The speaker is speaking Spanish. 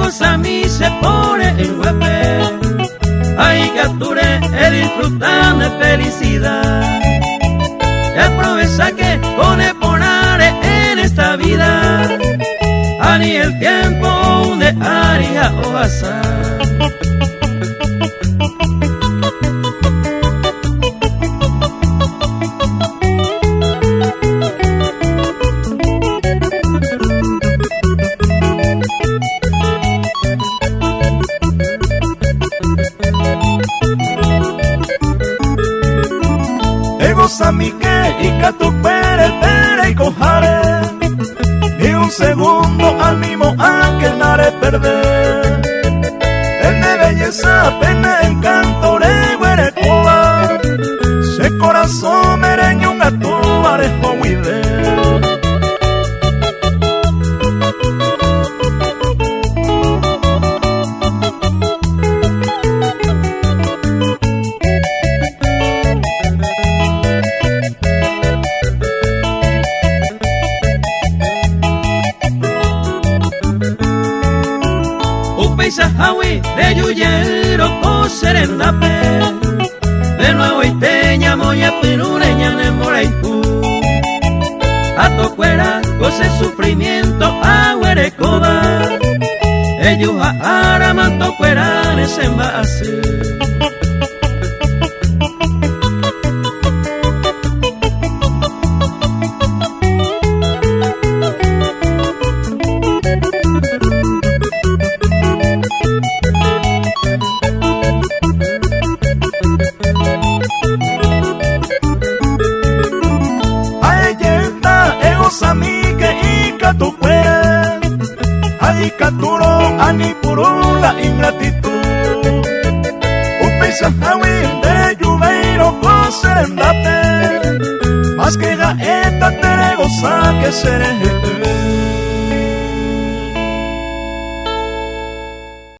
cosa a mí se pone en huepe, ay capture e disfrutar de felicidad. Es promesa que pone ponare en esta vida, ani el tiempo de aria o azar. Egosami que ikatu pere pere y cojare, ni un segundo al mismo aquel nare perder. El de belleza, pene, encanto, reguere, coba, se corazón mereño un gato, arejo, huide. Paisajawi de Yuyero con Serendape, de nuevo iteña moya pirureña ne moraiku, a tocuera goce sufrimiento agüerecoba, ellos a araman tocuera desenvase. Ay, caturo, ani puro la ingratitud. Un paisaje de Yubeiro con Serendate, más que gaeta te goza que seré.